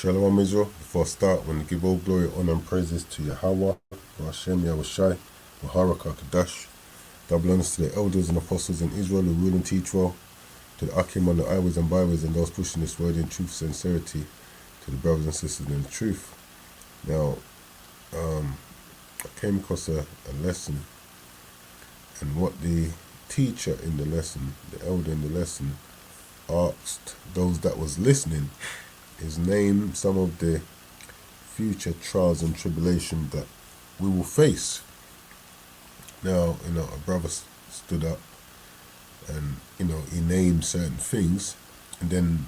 Shalom Israel. Before I start, I want to give all glory, honor, and praises to Yahweh, for Hashem, Yahushai, Maharaka, Kadash. Double honors to the elders and apostles in Israel who rule and teach well, to the Akim on the highways and byways and those pushing this word in truth, sincerity, to the brothers and sisters in the truth. Now, I came across a lesson, and what the teacher in the lesson, the elder in the lesson, asked those that was listening is name some of the future trials and tribulation that we will face. Now, a brother stood up and, he named certain things, and then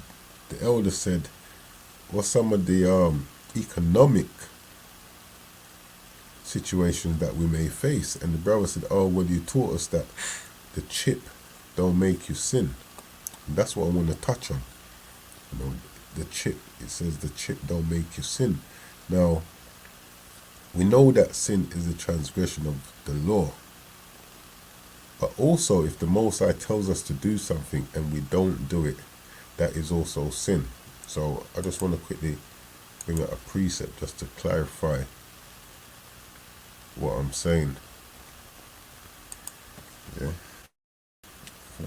the elder said, what's some of the economic situations that we may face? And the brother said, well, you taught us that the chip don't make you sin. And that's what I want to touch on. The chip, it says the chip don't make you sin. Now, we know that sin is a transgression of the law. But also, if the Most High tells us to do something and we don't do it, that is also sin. So I just want to quickly bring out a precept just to clarify what I'm saying. Yeah.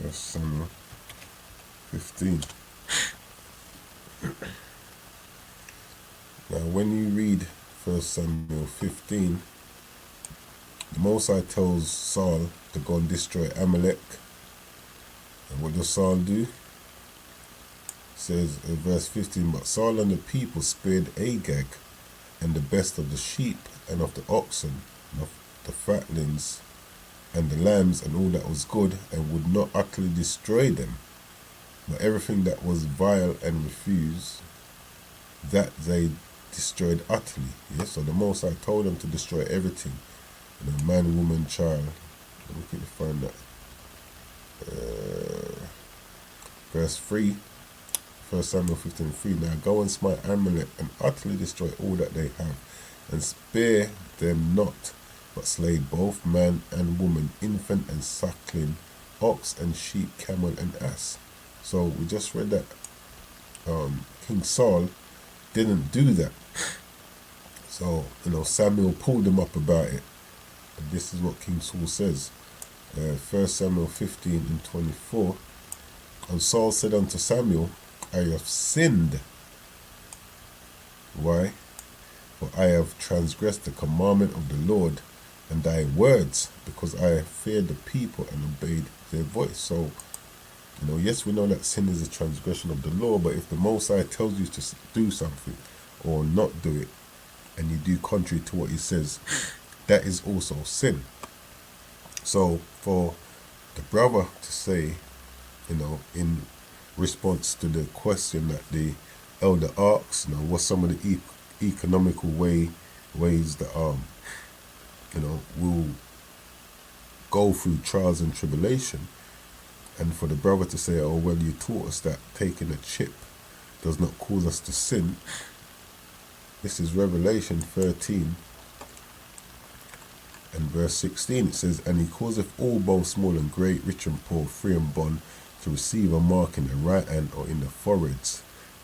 1 Samuel 15. Now, when you read 1 Samuel 15, the Most High tells Saul to go and destroy Amalek. And what does Saul do? It says in verse 15, but Saul and the people spared Agag and the best of the sheep and of the oxen and of the fatlings and the lambs and all that was good, and would not utterly destroy them. But everything that was vile and refused, that they destroyed utterly. Yes, so the Most High told them to destroy everything. Man, woman, child. Let me quickly find that. Verse 3, 1 Samuel 15:3. Now go and smite Amalek and utterly destroy all that they have, and spare them not, but slay both man and woman, infant and suckling, ox and sheep, camel and ass. So we just read that King Saul didn't do that. So, Samuel pulled him up about it. And this is what King Saul says. 1 Samuel 15:24. And Saul said unto Samuel, I have sinned. Why? For I have transgressed the commandment of the Lord and thy words, because I feared the people and obeyed their voice. So, yes, we know that sin is a transgression of the law, but if the Most High tells you to do something or not do it, and you do contrary to what he says, that is also sin. So for the brother to say, in response to the question that the elder asks, what's some of the economical ways that will go through trials and tribulation, and for the brother to say, you taught us that taking a chip does not cause us to sin. This is Revelation 13 and verse 16. It says, and he causeth all, both small and great, rich and poor, free and bond, to receive a mark in the right hand or in the foreheads,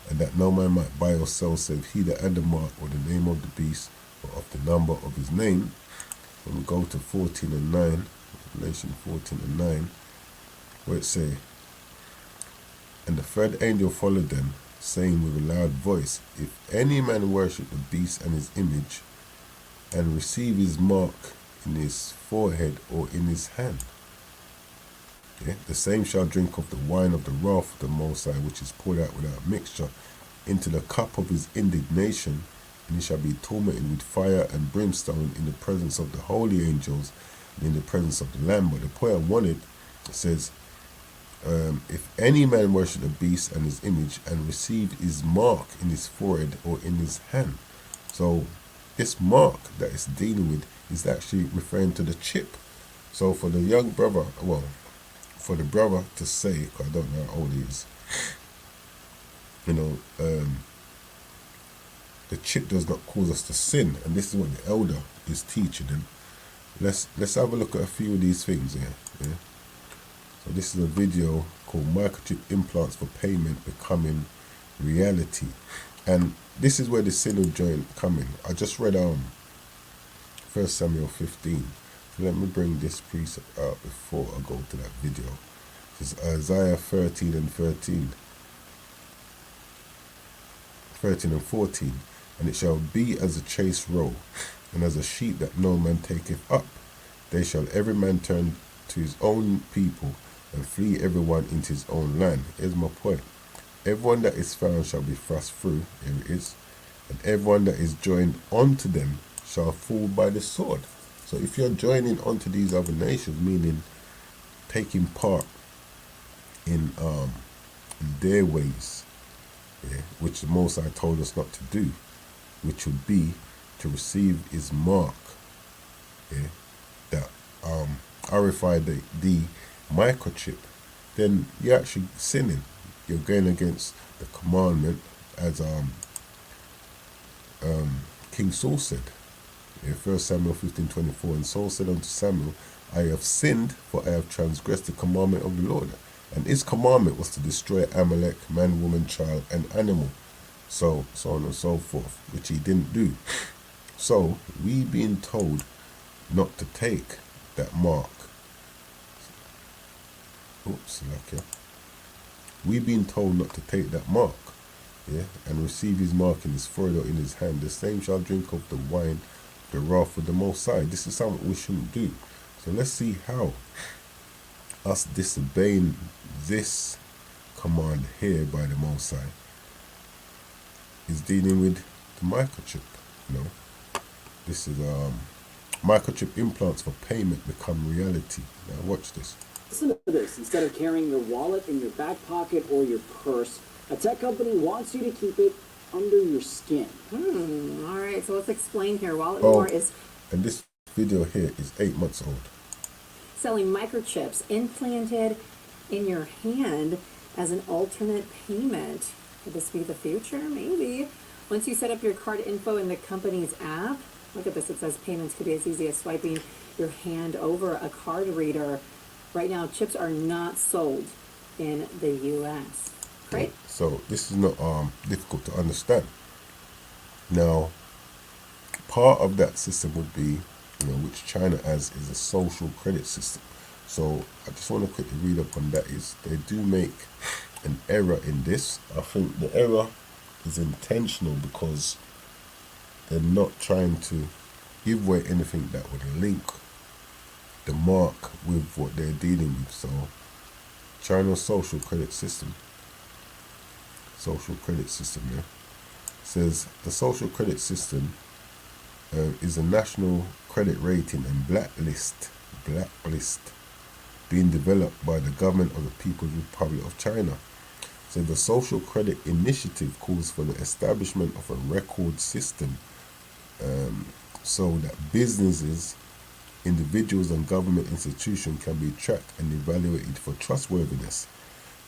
and that no man might buy or sell save he that had the mark or the name of the beast or of the number of his name. When we go to 14 and 9, Revelation 14 and 9, where it say, and the third angel followed them, saying with a loud voice, if any man worship the beast and his image, and receive his mark in his forehead or in his hand, the same shall drink of the wine of the wrath of the Most High, which is poured out without mixture, into the cup of his indignation, and he shall be tormented with fire and brimstone in the presence of the holy angels and in the presence of the Lamb. But the point I wanted, it says, if any man worship the beast and his image and receive his mark in his forehead or in his hand. So this mark that it's dealing with is actually referring to the chip. So for the young brother, for the brother to say, 'cause I don't know how old he is, the chip does not cause us to sin, and this is what the elder is teaching him. Let's have a look at a few of these things here. Yeah? So this is a video called Microchip Implants for Payment Becoming Reality. And this is where the sin of joint come in. I just read 1 Samuel 15. So let me bring this precept out before I go to that video. This is Isaiah 13 and 13. 13 and 14. And it shall be as a chased roe, and as a sheep that no man taketh up. They shall every man turn to his own people, and flee every one into his own land. Here's my point. Everyone that is found shall be thrust through, here it is, and everyone that is joined unto them shall fall by the sword. So if you're joining onto these other nations, meaning taking part in their ways, yeah, which the Most High told us not to do, which would be to receive his mark, yeah, that RFID microchip, then you're actually sinning. You're going against the commandment, as King Saul said in 1 Samuel 15:24. And Saul said unto Samuel, I have sinned, for I have transgressed the commandment of the Lord. And his commandment was to destroy Amalek, man, woman, child, and animal. So on and so forth, which he didn't do. So we being told not to take that mark. Oops, lucky. We being told not to take that mark, yeah, and receive his mark in his forehead or in his hand. The same shall drink of the wine, the wrath of the Most High. This is something we shouldn't do. So let's see how us disobeying this command here by the Most High is dealing with the microchip. You know, this is microchip implants for payment become reality. Now watch this. Listen to this. Instead of carrying your wallet in your back pocket or your purse, a tech company wants you to keep it under your skin. All right, so let's explain here. Wallet Oh, More is and this video here is 8 months old. selling microchips implanted in your hand as an alternate payment. Could this be the future? Maybe. Once you set up your card info in the company's app, look at this. It says payments could be as easy as swiping your hand over a card reader. Right now, chips are not sold in the U.S. Right? So this is not difficult to understand. Now, part of that system would be, you know, which China has, is a social credit system. So I just want to quickly read up on that. Is they do make an error in this. I think the error is intentional because they're not trying to give away anything that would link the mark with what they're dealing with. So China's social credit system there says the social credit system is a national credit rating and blacklist being developed by the government of the People's Republic of China. So the social credit initiative calls for the establishment of a record system so that businesses, individuals and government institutions can be tracked and evaluated for trustworthiness.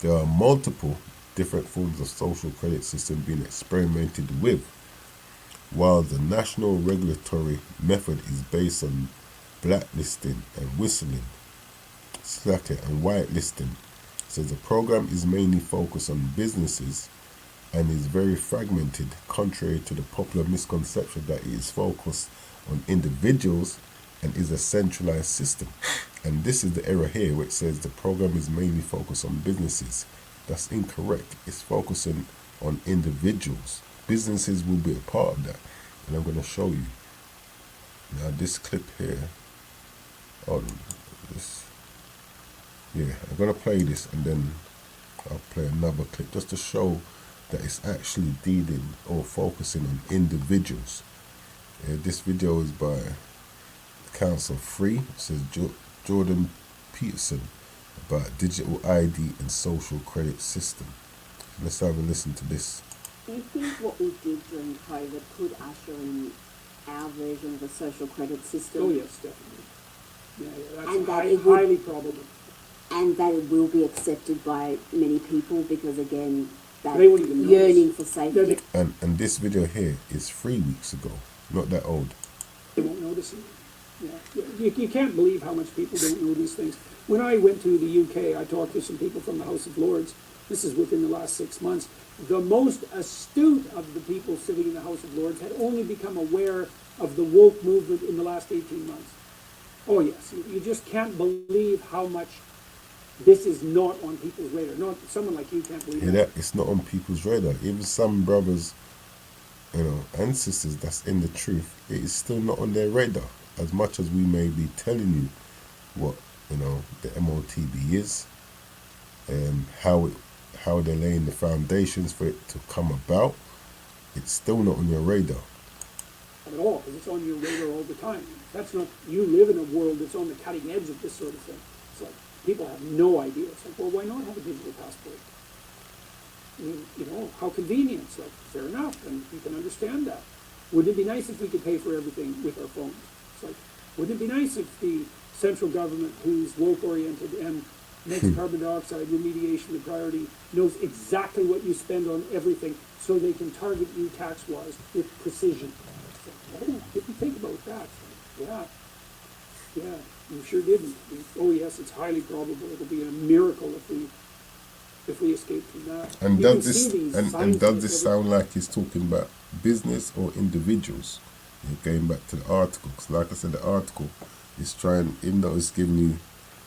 There are multiple different forms of social credit system being experimented with, while the national regulatory method is based on blacklisting and whitelisting. So the program is mainly focused on businesses and is very fragmented, contrary to the popular misconception that it is focused on individuals and is a centralized system. And this is the error here where it says the program is mainly focused on businesses. That's incorrect. It's focusing on individuals. Businesses will be a part of that. And I'm going to show you. Now this clip here. Oh, this. Yeah, I'm going to play this and then I'll play another clip just to show that it's actually dealing or focusing on individuals. Yeah, this video is by Council Free. It says Jordan Peterson about digital ID and social credit system. Let's have a listen to this. Do you think what we did during COVID could usher in our version of a social credit system? Oh, yes, definitely. Yeah, that's And that it would- highly probable. And that it will be accepted by many people because, again, that They wouldn't even notice. yearning for safety. And this video here is 3 weeks ago, not that old. They won't notice it. Yeah. You can't believe how much people don't know these things. When I went to the UK, I talked to some people from the House of Lords, this is within the last 6 months, the most astute of the people sitting in the House of Lords had only become aware of the woke movement in the last 18 months. Oh yes, you just can't believe how much this is not on people's radar. Not someone like you can't believe Yeah, that. that it's not on people's radar. Even some brothers, and sisters that's in the truth, it is still not on their radar. As much as we may be telling you what the MOTB is, and how they're laying the foundations for it to come about, it's still not on your radar. Not at all, because it's on your radar all the time. That's not, you live in a world that's on the cutting edge of this sort of thing. It's like, people have no idea. It's like, well, why not have a digital passport? I mean, how convenient. It's like, fair enough, and you can understand that. Wouldn't it be nice if we could pay for everything with our phones? It's like, wouldn't it be nice if the central government, who's woke-oriented and makes carbon dioxide remediation a priority, knows exactly what you spend on everything so they can target you tax-wise with precision? It's like, oh, didn't think about that. Yeah, you sure didn't. Oh yes, it's highly probable it'll be a miracle if we escape from that. And You does can this see these and signs does like this every- sound like he's talking about business or individuals? Going back to the article, 'cause like I said, the article is trying, even though it's giving you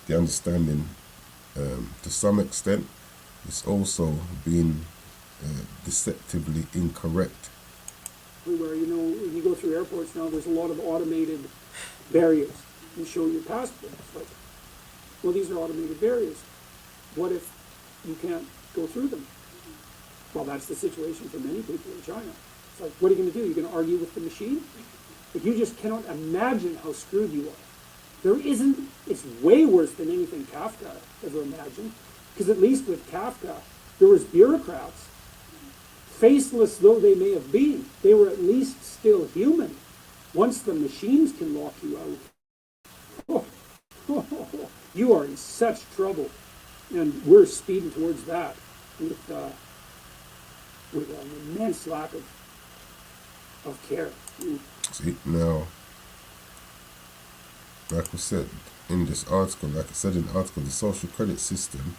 the understanding to some extent, it's also being deceptively incorrect. everywhere? When you go through airports now, there's a lot of automated barriers. You show your passport. It's like, well, these are automated barriers. What if you can't go through them? Well, that's the situation for many people in China. It's like, what are you going to do? You're going to argue with the machine? But you just cannot imagine how screwed you are. It's way worse than anything Kafka ever imagined. Because at least with Kafka, there was bureaucrats. Faceless though they may have been, they were at least still human. Once the machines can lock you out, you are in such trouble. And we're speeding towards that with an immense lack of care. See, now, like I said in this article, the social credit system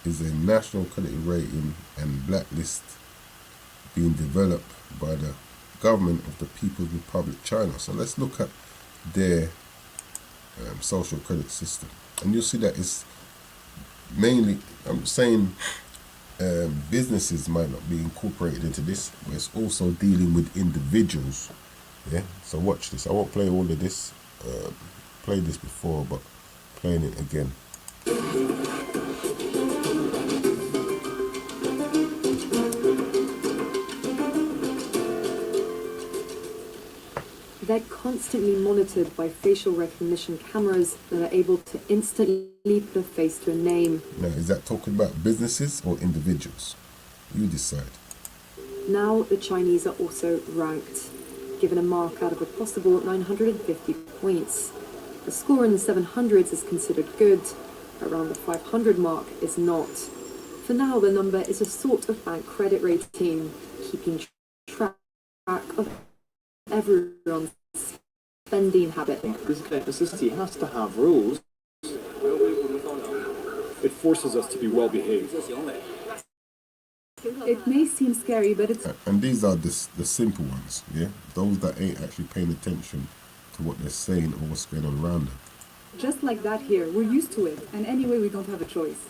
is a national credit rating and blacklist being developed by the government of the People's Republic of China. So let's look at their social credit system, and you'll see that it's mainly, I'm saying businesses might not be incorporated into this, but it's also dealing with individuals. Yeah, so watch this. I won't play all of this. Played this before, but playing it again. They're constantly monitored by facial recognition cameras that are able to instantly put a face to a name. Now, is that talking about businesses or individuals? You decide. Now the Chinese are also ranked, given a mark out of a possible 950 points. The score in the 700s is considered good, around the 500 mark is not. For now, the number is a sort of bank credit rating, keeping track of everyone's spending habit. This necessity has to have rules. It forces us to be well behaved. It may seem scary, but it's And these are the simple ones, yeah? Those that ain't actually paying attention to what they're saying or what's going on around them. just like that here. We're used to it, and anyway, we don't have a choice.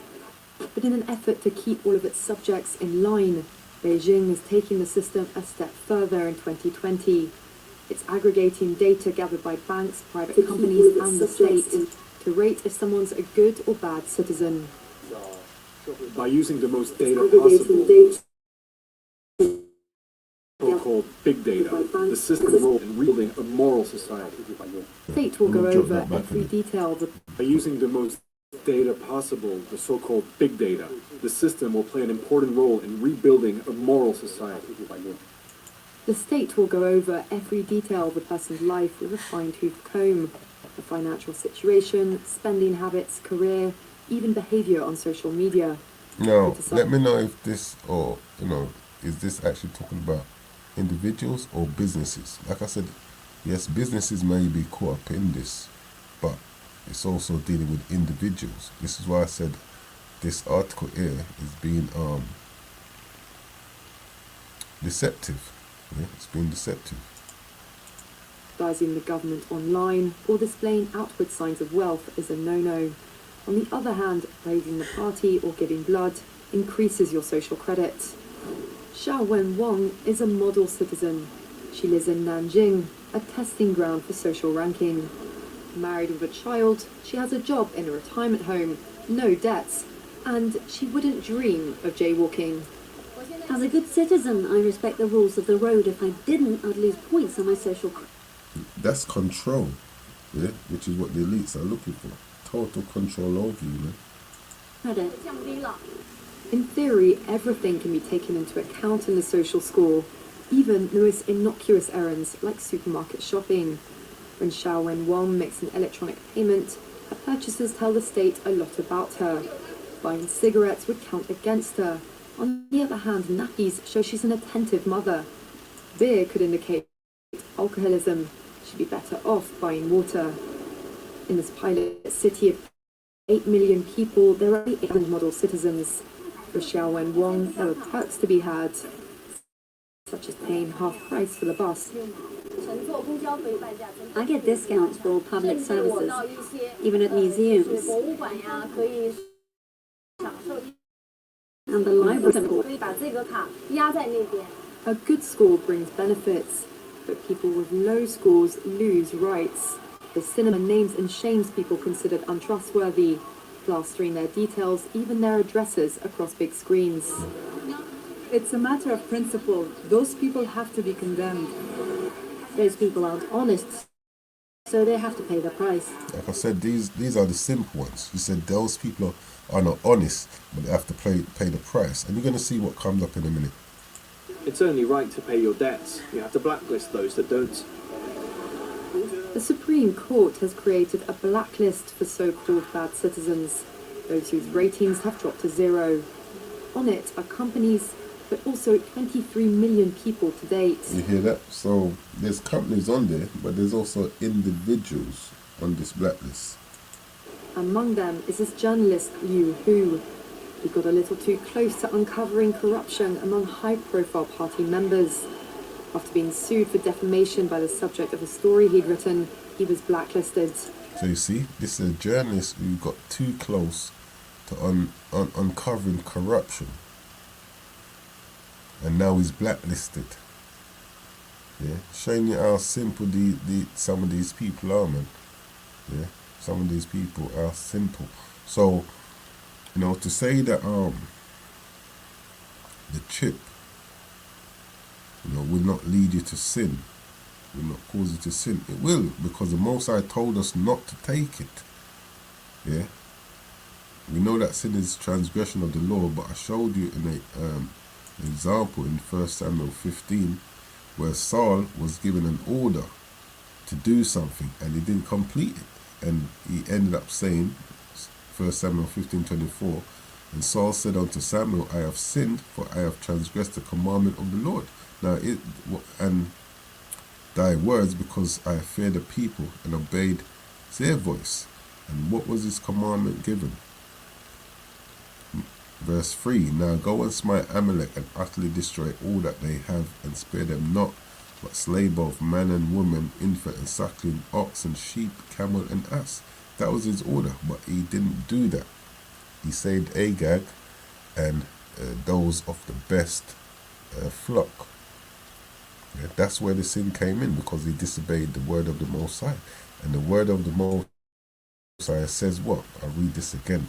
But in an effort to keep all of its subjects in line, Beijing is taking the system a step further in 2020. It's aggregating data gathered by banks, private companies, and the state to rate if someone's a good or bad citizen. By using the most data possible, so-called big data, the system role in rebuilding a moral society. The state will go Let me drop over that back every in. detail. By using the most data possible, the so-called big data, the system will play an important role in rebuilding a moral society. The state will go over every detail of the person's life with a fine-tooth comb. The financial situation, spending habits, career, even behavior on social media. Now, let me know if this, or, is this actually talking about individuals or businesses? Like I said, yes, businesses may be caught up in this, but it's also dealing with individuals. This is why I said this article here is being deceptive. Yeah, it's being deceptive. Advertising the government online or displaying outward signs of wealth is a no-no. On the other hand, praising the party or giving blood increases your social credit. Xiao Wen Wang is a model citizen. She lives in Nanjing, a testing ground for social ranking. Married with a child, she has a job in a retirement home, no debts, and she wouldn't dream of jaywalking. As a good citizen, I respect the rules of the road. If I didn't, I'd lose points on my social That's control, yeah, which is what the elites are looking for. Total control over you, man. credit. In theory, everything can be taken into account in the social score, even the most innocuous errands like supermarket shopping. When Xiao Wen Wang makes an electronic payment, her purchases tell the state a lot about her. Buying cigarettes would count against her. On the other hand, nappies show she's an attentive mother. Beer could indicate alcoholism. She'd be better off buying water. In this pilot city of 8 million people, there are 800 model citizens. For Xiao Wen Wang, there are perks to be had, such as paying half price for the bus. I get discounts for all public services, even at museums. And the library. A good score brings benefits, but people with low scores lose rights. The cinema names and shames people considered untrustworthy, plastering their details, even their addresses, across big screens. It's a matter of principle. Those people have to be condemned. Those people aren't honest, so they have to pay the price. Like I said, these are the simple ones. You said those people are not honest, but they have to pay the price. And you're going to see what comes up in a minute. It's only right to pay your debts. You have to blacklist those that don't. The Supreme Court has created a blacklist for so-called bad citizens, those whose ratings have dropped to zero. On it are companies, but also 23 million people to date. You hear that? So there's companies on there, but there's also individuals on this blacklist. Among them is this journalist Liu Hu. He got a little too close to uncovering corruption among high-profile party members. After being sued for defamation by the subject of a story he'd written, he was blacklisted. So you see, this is a journalist who got too close to uncovering corruption. And now he's blacklisted. Yeah, showing you how simple some of these people are, man. Yeah, some of these people are simple. So, you know, to say that the chip, you know, will not lead you to sin, will not cause you to sin. It will, because the Most High told us not to take it. Yeah, we know that sin is transgression of the law, but I showed you in an example in 1 Samuel 15, where Saul was given an order to do something and he didn't complete it, and he ended up saying, 1 Samuel 15:24, and Saul said unto Samuel, I have sinned, for I have transgressed the commandment of the Lord. Now, and thy words, because I feared the people and obeyed their voice. And what was his commandment given? Verse 3, now go and smite Amalek and utterly destroy all that they have, and spare them not, but slay both man and woman, infant and suckling, ox and sheep, camel and ass. That was his order, but he didn't do that. He saved Agag and those of the best flock. Yeah, that's where the sin came in, because he disobeyed the word of the Most High. And the word of the Most High says what? I'll read this again.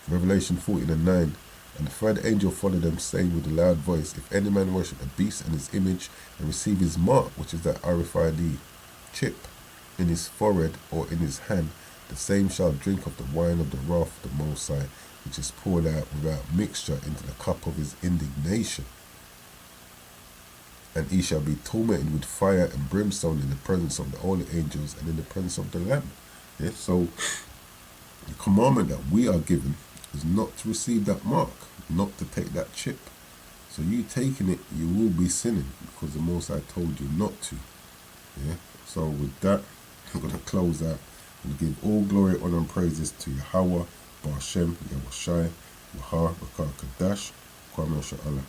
Revelation 14:9. And the third angel followed them, saying with a loud voice, if any man worship the beast and his image, and receive his mark, which is that RFID chip, in his forehead or in his hand, the same shall drink of the wine of the wrath of the Most High, which is poured out without mixture into the cup of his indignation. And he shall be tormented with fire and brimstone in the presence of the holy angels and in the presence of the Lamb. Yeah, so the commandment that we are given is not to receive that mark, not to take that chip. So you taking it, you will be sinning, because the Most High told you not to. Yeah. So with that, I'm going to close out and give all glory, honor, and praises to Yahweh, Ba'ashem, Yahushai, Mahar Bakar Kadash, Kwame Sha'ala.